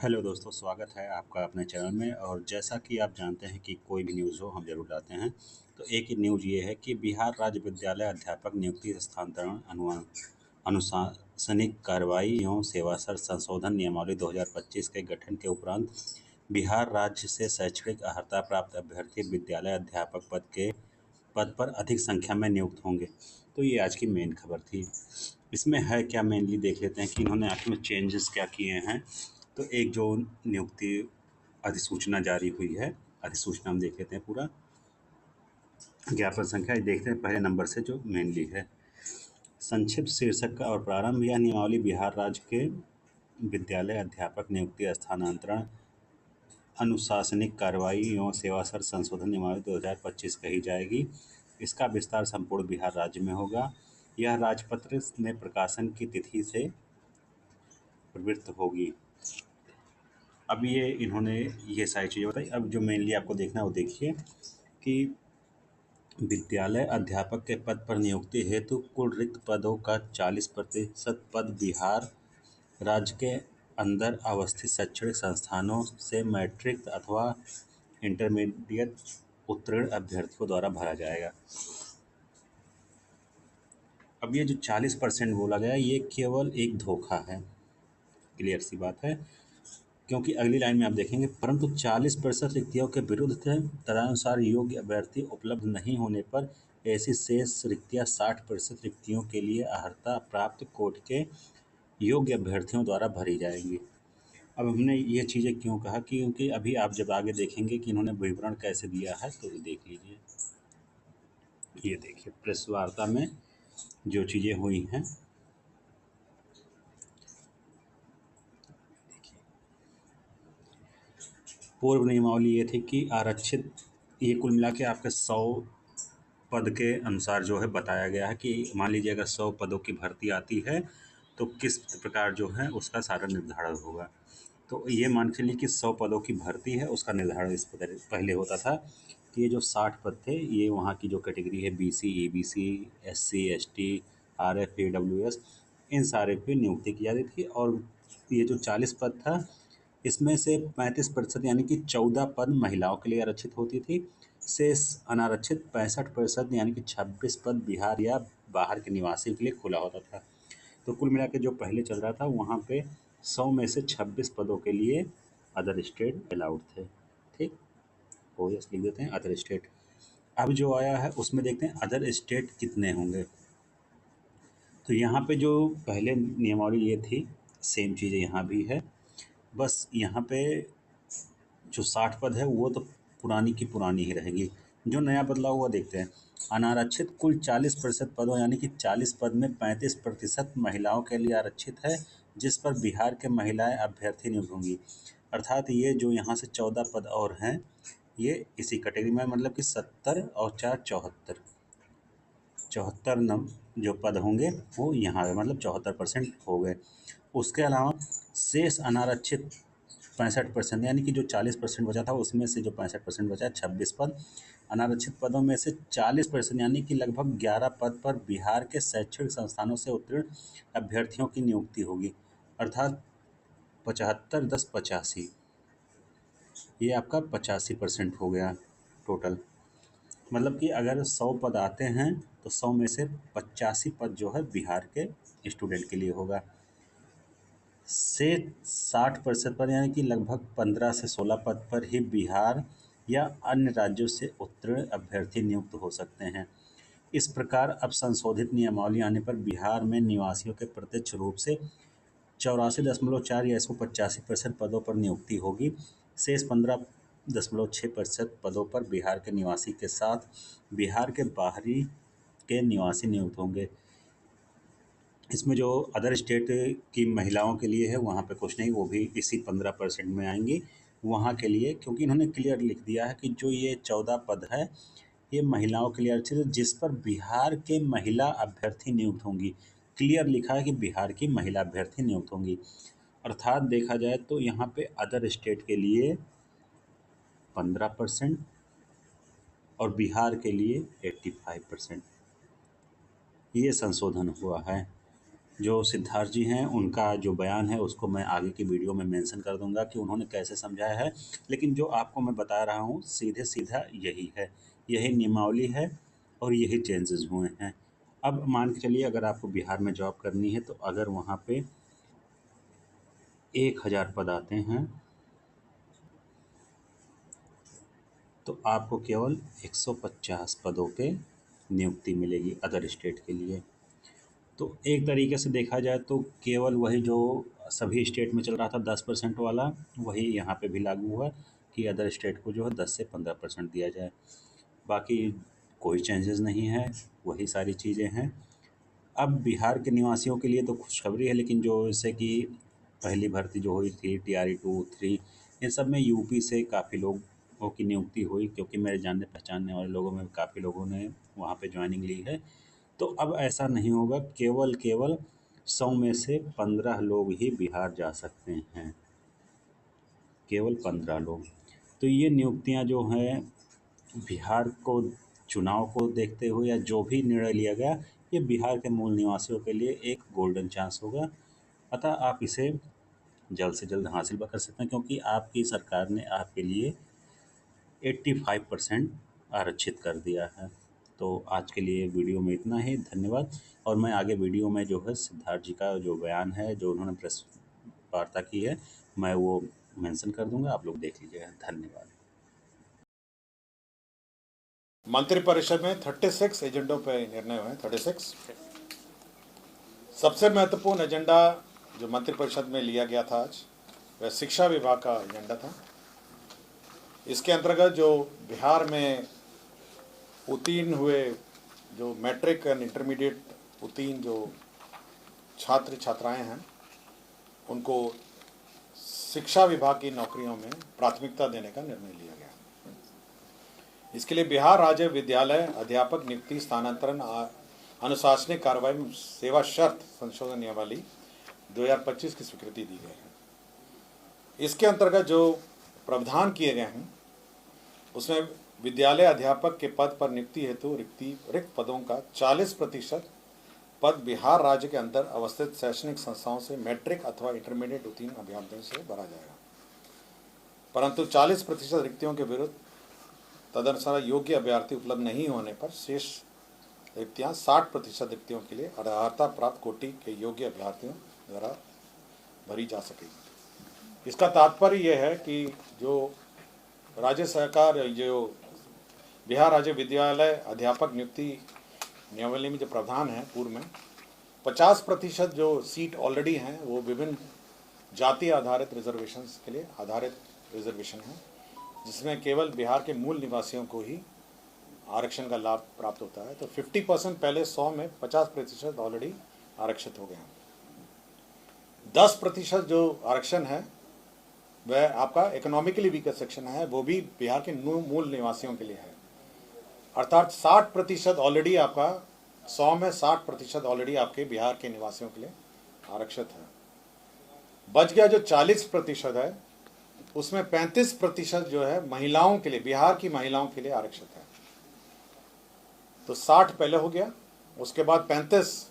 Hello दोस्तों, स्वागत है आपका अपने चैनल में। और जैसा कि आप जानते हैं कि कोई भी न्यूज़ हो हम ज़रूर लाते हैं। तो एक न्यूज़ ये है कि बिहार राज्य विद्यालय अध्यापक नियुक्ति स्थानांतरण अनुशासनिक कार्रवाई एवं सेवाशर्त संशोधन नियमावली 2025 के गठन के उपरांत बिहार राज्य से शैक्षणिक अर्हता प्राप्त अभ्यर्थी विद्यालय अध्यापक पद पर अधिक संख्या में नियुक्त होंगे। तो ये आज की मेन खबर थी। इसमें है क्या, मेनली देख लेते हैं कि इन्होंने आखिर में चेंजेस क्या किए हैं। तो एक जो नियुक्ति अधिसूचना जारी हुई है, अधिसूचना हम देख लेते हैं पूरा। ज्ञापन संख्या देखते हैं पहले नंबर से जो मेनली है। संक्षिप्त शीर्षक का और प्रारंभ। यह नियमावली बिहार राज्य के विद्यालय अध्यापक नियुक्ति स्थानांतरण अनुशासनिक कार्रवाई एवं सेवाशर्त संशोधन नियमावली 2025 कही जाएगी। इसका विस्तार संपूर्ण बिहार राज्य में होगा। यह राजपत्र में प्रकाशन की तिथि से प्रवृत्त होगी। अब ये इन्होंने ये सारी चीज़ें बताई। अब जो मेनली आपको देखना है वो देखिए कि विद्यालय अध्यापक के पद पर नियुक्ति हेतु कुल रिक्त पदों का 40% पद बिहार राज्य के अंदर अवस्थित शैक्षणिक संस्थानों से मैट्रिक अथवा इंटरमीडिएट उत्तीर्ण अभ्यर्थियों द्वारा भरा जाएगा। अब ये जो 40% बोला गया, ये केवल एक धोखा है, क्लियर सी बात है। क्योंकि अगली लाइन में आप देखेंगे, परंतु 40% रिक्तियों के विरुद्ध तदनुसार योग्य अभ्यर्थी उपलब्ध नहीं होने पर ऐसी शेष रिक्तियां 60% रिक्तियों के लिए अर्हता प्राप्त कोटि के योग्य अभ्यर्थियों द्वारा भरी जाएंगी। अब हमने ये चीज़ें क्यों कहा कि क्योंकि अभी आप जब आगे देखेंगे कि इन्होंने विवरण कैसे दिया है, तो ये देख लीजिए। ये देखिए प्रेस वार्ता में जो चीज़ें हुई हैं, पूर्व नियमावली ये थी कि आरक्षित, ये कुल मिला के आपके 100 पद के अनुसार जो है बताया गया है कि मान लीजिए अगर 100 पदों की भर्ती आती है तो किस प्रकार जो है उसका सारा निर्धारण होगा। तो ये मान के चलिए कि 100 पदों की भर्ती है, उसका निर्धारण इस प्रकार पहले होता था कि ये जो 60 पद थे, ये वहाँ की जो कैटेगरी है BC EBC SC ST RF AWS, इन सारे पे नियुक्ति की जाती थी। और ये जो 40 पद था, इसमें से 35% यानी कि 14 पद महिलाओं के लिए आरक्षित होती थी। शेष अनारक्षित 65% यानी कि 26 पद बिहार या बाहर के निवासी के लिए खुला होता था। तो कुल मिला के जो पहले चल रहा था, वहाँ पे 100 में से 26 पदों के लिए अदर स्टेट अलाउड थे। ठीक, OS लिख देते हैं, अदर स्टेट। अब जो आया है उसमें देखते हैं अदर स्टेट कितने होंगे। तो यहाँ पे जो पहले नियमावली ये थी, सेम चीज़ें यहाँ भी है। बस यहाँ पे जो 60 पद है वो तो पुरानी की पुरानी ही रहेगी। जो नया बदलाव हुआ देखते हैं। अनारक्षित कुल 40% पदों यानी कि 40 पद में 35% महिलाओं के लिए आरक्षित है, जिस पर बिहार के महिलाएं अभ्यर्थी नियुक्त होंगी। अर्थात ये जो यहाँ से 14 पद और हैं, ये इसी कैटेगरी में, मतलब कि 70 और 4 74, 74 जो पद होंगे वो यहाँ मतलब 74% हो गए। उसके अलावा शेष अनारक्षित 65% यानी कि जो 40% बचा था उसमें से जो 65% बचा, 26 पद अनारक्षित पदों में से 40% यानी कि लगभग 11 पद पर बिहार के शैक्षणिक संस्थानों से उत्तीर्ण अभ्यर्थियों की नियुक्ति होगी। अर्थात 75 10 85, ये आपका 85% हो गया टोटल। मतलब कि अगर 100 पद आते हैं तो 100 में से 85 पद जो है बिहार के स्टूडेंट के लिए होगा। से 60% पर यानी कि लगभग 15 से 16 पद पर ही बिहार या अन्य राज्यों से उत्तीर्ण अभ्यर्थी नियुक्त हो सकते हैं। इस प्रकार अब संशोधित नियमावली आने पर बिहार में निवासियों के प्रत्यक्ष रूप से 84.4 या 185% पदों पर नियुक्ति होगी। शेष 15.6% पदों पर बिहार के निवासी के साथ बिहार के बाहरी के निवासी नियुक्त होंगे। इसमें जो अदर स्टेट की महिलाओं के लिए है वहाँ पे कुछ नहीं, वो भी इसी 15% में आएंगी वहाँ के लिए। क्योंकि इन्होंने क्लियर लिख दिया है कि जो ये 14 पद है ये महिलाओं के लिए आरक्षित है, जिस पर बिहार के महिला अभ्यर्थी नियुक्त होंगी। क्लियर लिखा है कि बिहार की महिला अभ्यर्थी नियुक्त होंगी। अर्थात देखा जाए तो यहाँ पे अदर स्टेट के लिए 15% और बिहार के लिए 85%, ये संशोधन हुआ है। जो सिद्धार्थ जी हैं उनका जो बयान है उसको मैं आगे की वीडियो में मेंशन कर दूंगा कि उन्होंने कैसे समझाया है, लेकिन जो आपको मैं बता रहा हूँ सीधे सीधा यही है, यही नियमावली है और यही चेंजेस हुए हैं। अब मान के चलिए अगर आपको बिहार में जॉब करनी है तो अगर वहाँ पे 1000 पद आते हैं तो आपको केवल 150 पदों पे नियुक्ति मिलेगी अदर स्टेट के लिए। तो एक तरीके से देखा जाए तो केवल वही जो सभी स्टेट में चल रहा था 10% वाला, वही यहाँ पे भी लागू हुआ कि अदर स्टेट को जो है 10 से 15% दिया जाए। बाकी कोई चेंजेस नहीं है, वही सारी चीज़ें हैं। अब बिहार के निवासियों के लिए तो खुशखबरी है, लेकिन जो जैसे कि पहली भर्ती जो हुई थी TRE 2, 3, इन सब में यूपी से काफ़ी लोगों की नियुक्ति हुई, क्योंकि मेरे जानने पहचानने वाले लोगों में काफ़ी लोगों ने वहाँ पे ज्वाइनिंग ली है। तो अब ऐसा नहीं होगा, केवल केवल 100 में से 15 लोग ही बिहार जा सकते हैं, केवल 15 लोग। तो ये नियुक्तियां जो हैं बिहार को, चुनाव को देखते हुए या जो भी निर्णय लिया गया, ये बिहार के मूल निवासियों के लिए एक गोल्डन चांस होगा। अतः आप इसे जल्द से जल्द हासिल कर सकते हैं, क्योंकि आपकी सरकार ने आपके लिए 85% आरक्षित कर दिया है। तो आज के लिए वीडियो में इतना ही, धन्यवाद। और मैं आगे वीडियो में जो है सिद्धार्थ जी का जो बयान है, जो उन्होंने प्रेस वार्ता की है, मैं वो मेंशन कर दूंगा, आप लोग देख लीजिएगा। धन्यवाद। मंत्रिपरिषद में 36 एजेंडों पर निर्णय हुए। 36 सबसे महत्वपूर्ण एजेंडा जो मंत्रिपरिषद में लिया गया था आज, वह शिक्षा विभाग का एजेंडा था। इसके अंतर्गत जो बिहार में उत्तीर्ण हुए, जो मैट्रिक एंड इंटरमीडिएट उत्तीर्ण जो छात्र छात्राएं हैं, उनको शिक्षा विभाग की नौकरियों में प्राथमिकता देने का निर्णय लिया गया। इसके लिए बिहार राज्य विद्यालय अध्यापक नियुक्ति स्थानांतरण अनुशासनिक कार्रवाई में सेवा शर्त संशोधन नियमावली 2025 की स्वीकृति दी गई है। इसके अंतर्गत जो प्रावधान किए गए हैं उसमें विद्यालय अध्यापक के पद पर नियुक्ति हेतु रिक्त पदों का 40% पद बिहार राज्य के अंदर अवस्थित शैक्षणिक संस्थाओं से मैट्रिक अथवा इंटरमीडिएट उत्तीर्ण अभ्यर्थियों से भरा जाएगा, परंतु 40% रिक्तियों के विरुद्ध तदनुसार योग्य अभ्यर्थी उपलब्ध नहीं होने पर शेष रिक्तियां 60% रिक्तियों के लिए अर्हता प्राप्त कोटि के योग्य अभ्यर्थियों द्वारा भरी जा सकेगी। इसका तात्पर्य यह है कि जो राज्य सरकार, जो बिहार राज्य विद्यालय अध्यापक नियुक्ति नियमावली में जो प्रावधान है, पूर्व में 50% जो सीट ऑलरेडी हैं वो विभिन्न जाति आधारित रिजर्वेशन के लिए आधारित रिजर्वेशन है, जिसमें केवल बिहार के मूल निवासियों को ही आरक्षण का लाभ प्राप्त होता है। तो 50% पहले 100 में 50% ऑलरेडी आरक्षित हो गए हैं। 10% जो आरक्षण है वह आपका इकोनॉमिकली वीकर सेक्शन है, वो भी बिहार के मूल निवासियों के लिए है। अर्थात 60% ऑलरेडी आपका 100 में 60% ऑलरेडी आपके बिहार के निवासियों के लिए आरक्षित है। बच गया जो 40% है, उसमें 35% जो है महिलाओं के लिए, बिहार की महिलाओं के लिए आरक्षित है। तो 60 पहले हो गया, उसके बाद 35,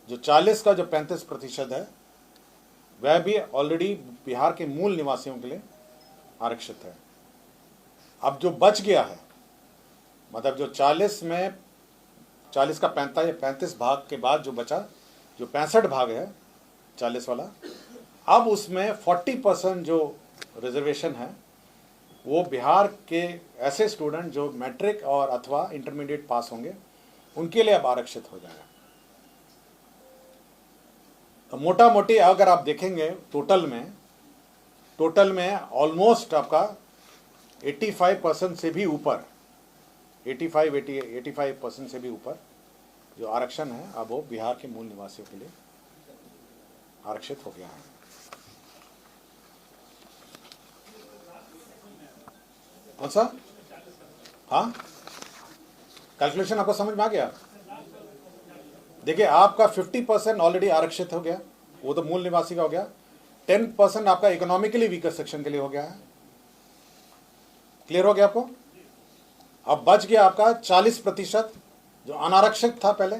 जो 40 का जो 35% है वह भी ऑलरेडी बिहार के मूल निवासियों के लिए आरक्षित है। अब जो बच गया है, मतलब जो 40 में 40 का 35 भाग के बाद जो बचा, जो 65 भाग है 40 वाला, अब उसमें 40% जो रिजर्वेशन है वो बिहार के ऐसे स्टूडेंट जो मैट्रिक और अथवा इंटरमीडिएट पास होंगे उनके लिए अब आरक्षित हो जाएगा। तो मोटा मोटी अगर आप देखेंगे टोटल में ऑलमोस्ट आपका 85% से भी ऊपर, 85% से भी ऊपर जो आरक्षण है अब वो बिहार के मूल निवासियों के लिए आरक्षित हो गया है। कौन सा? हाँ, कैलकुलेशन आपको समझ में आ गया? देखिए, आपका 50% ऑलरेडी आरक्षित हो गया, वो तो मूल निवासी का हो गया। 10% आपका इकोनॉमिकली वीकर सेक्शन के लिए हो गया है। क्लियर हो गया आपको? अब बच गया आपका 40% जो अनारक्षित था। पहले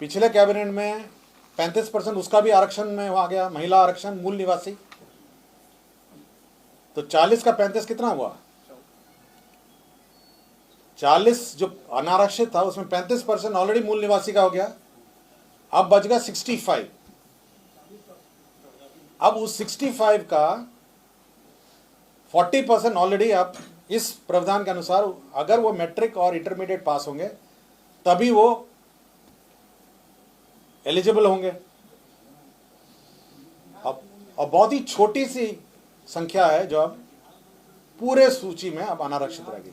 पिछले कैबिनेट में 35% उसका भी आरक्षण में आ गया, महिला आरक्षण, मूल निवासी। तो 40 का 35 कितना हुआ? 40 जो अनारक्षित था उसमें 35% ऑलरेडी मूल निवासी का हो गया। अब बच गया 65। अब उस 65 का 40% ऑलरेडी अब इस प्रावधान के अनुसार अगर वो मैट्रिक और इंटरमीडिएट पास होंगे तभी वो एलिजिबल होंगे। अब बहुत ही छोटी सी संख्या है जो अब पूरे सूची में अब अनारक्षित रह गई।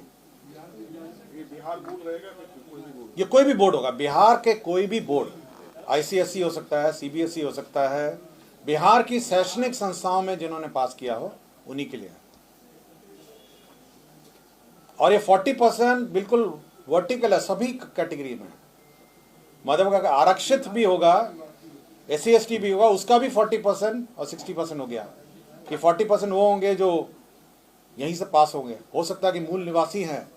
ये कोई भी बोर्ड होगा, बिहार के कोई भी बोर्ड, आईसीएसई हो सकता है, सीबीएसई हो सकता है, बिहार की शैक्षणिक संस्थाओं में जिन्होंने पास किया हो उन्हीं के लिए है। और ये 40% बिल्कुल वर्टिकल है सभी कैटेगरी में। मतलब अगर आरक्षित भी होगा, एससी एसटी भी होगा, उसका भी 40% और 60% हो गया कि 40% वो होंगे जो यहीं से पास होंगे। हो सकता है कि मूल निवासी हैं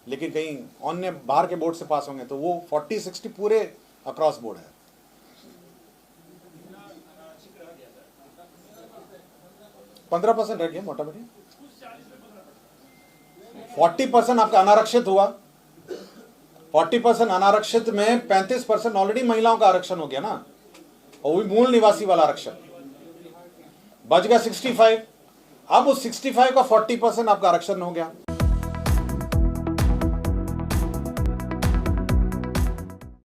लेकिन कहीं अन्य बाहर के बोर्ड से पास होंगे, तो वो 40-60 पूरे अक्रॉस बोर्ड है। 15% रह गया मोटा मोटी। 40% आपका अनारक्षित हुआ। 40% अनारक्षित में 35% ऑलरेडी महिलाओं का आरक्षण हो गया ना, और वही मूल निवासी वाला आरक्षण बच गया 65। अब उस 65 का 40% आपका आरक्षण हो गया।